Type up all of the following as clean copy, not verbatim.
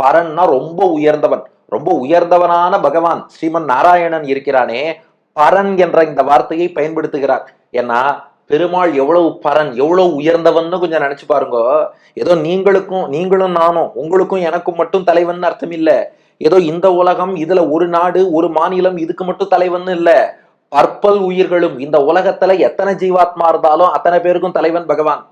பரன்னா ரொம்ப உயர்ந்தவன், ரொம்ப உயர்ந்தவனான பகவான் ஸ்ரீமன் நாராயணன் இருக்கிறானே, பரன் என்ற இந்த வார்த்தையை பயன்படுத்துகிறார். ஏன்னா பெருமாள் எவ்வளவு பரன், எவ்வளவு உயர்ந்தவன்னு கொஞ்சம் நினைச்சு பாருங்க. ஏதோ நீங்களும் நானும், உங்களுக்கும் எனக்கும் மட்டும் தலைவன் அர்த்தம் இல்ல. ஏதோ இந்த உலகம், இதுல ஒரு நாடு ஒரு மாநிலம் இதுக்கு மட்டும் தலைவன் இல்ல. பற்பல் உயிர்களும், இந்த உலகத்துல எத்தனை ஜீவாத்மா இருந்தாலும் அத்தனை பேருக்கும் தலைவன் பகவான்.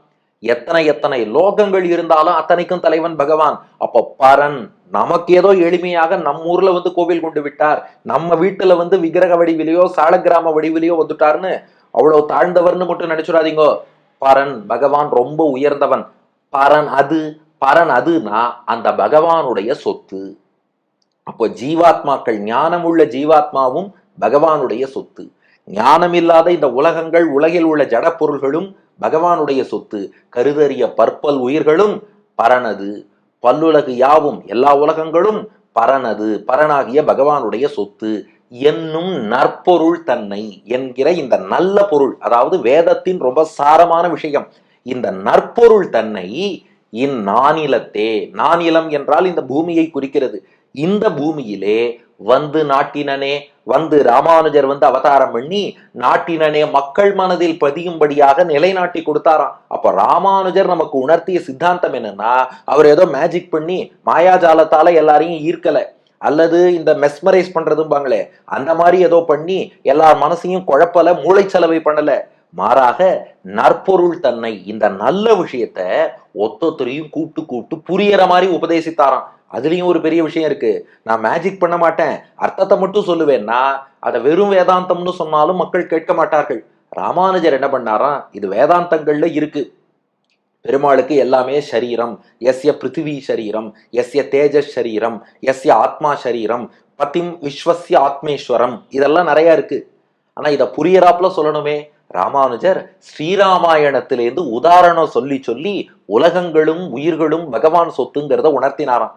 எத்தனை எத்தனை லோகங்கள் இருந்தாலும் அத்தனைக்கும் தலைவன் பகவான். அப்ப பரன் நமக்கு ஏதோ எளிமையாக நம்ம ஊர்ல கோவில் கொண்டு விட்டார், நம்ம வீட்டுல விக்கிரக வடிவிலையோ சாலக்கிராம வடிவிலையோ வந்துட்டாருன்னு அவ்வளவு தாழ்ந்தவர்னு மட்டும் நினைச்சுடாதீங்க. பரன் பகவான் ரொம்ப உயர்ந்தவன். பரன் அதுனா அந்த பகவானுடைய சொத்து. அப்போ ஜீவாத்மாக்கள், ஞானமுள்ள ஜீவாத்மாவும் பகவானுடைய சொத்து. ஞானம் இல்லாத இந்த உலகங்கள், உலகில் உள்ள ஜட பொருள்களும் பகவானுடைய சொத்து. கருதறிய பற்பல் உயிர்களும் பரனது. பல்லுலகு யாவும், எல்லா உலகங்களும் பரனது, பரனாகிய பகவானுடைய சொத்து என்னும் நற்பொருள் தன்னை என்கிற இந்த நல்ல பொருள், அதாவது வேதத்தின் ரொம்ப சாரமான விஷயம், இந்த நற்பொருள் தன்னை இந்நானிலத்தே, நானிலம் என்றால் இந்த பூமியை குறிக்கிறது, இந்த பூமியிலே நாட்டினனே, ராமானுஜர் அவதாரம் பண்ணி நாட்டினனே மக்கள் மனதில் பதியும்படியாக நிலைநாட்டி கொடுத்தாராம். அப்ப ராமானுஜர் நமக்கு உணர்த்திய சித்தாந்தம் என்னன்னா, அவர் ஏதோ மேஜிக் பண்ணி மாயாஜாலத்தால எல்லாரையும் ஈர்க்கல, அல்லது இந்த மெஸ்மரைஸ் பண்றதும்பாங்களே அந்த மாதிரி ஏதோ பண்ணி எல்லார் மனசையும் குழப்பல, மூளை செலவை பண்ணல. மாறாக நற்பொருள் தன்னை, இந்த நல்ல விஷயத்த ஒத்தொத்தரையும் கூப்பிட்டு புரியற மாதிரி உபதேசித்தாராம். அதுலயும் ஒரு பெரிய விஷயம் இருக்கு. நான் மேஜிக் பண்ண மாட்டேன், அர்த்தத்தை மட்டும் சொல்லுவேன்னா அதை வெறும் வேதாந்தம்னு சொன்னாலும் மக்கள் கேட்க மாட்டார்கள். ராமானுஜர் என்ன பண்ணாராம், இது வேதாந்தங்கள்ல இருக்கு. பெருமாளுக்கு எல்லாமே சரீரம், எஸ்ய பிருத்திவி சரீரம், எஸ்ய தேஜஸ் சரீரம், எஸ்ய ஆத்மா சரீரம், பதிம் விஸ்வஸ்ய ஆத்மேஸ்வரம், இதெல்லாம் நிறைய இருக்கு. ஆனா இத புரியறாப்புல சொல்லணுமே. ராமானுஜர் ஸ்ரீராமாயணத்திலேருந்து உதாரணம் சொல்லி உலகங்களும் உயிர்களும் பகவான் சொத்துங்கிறத உணர்த்தினாராம்.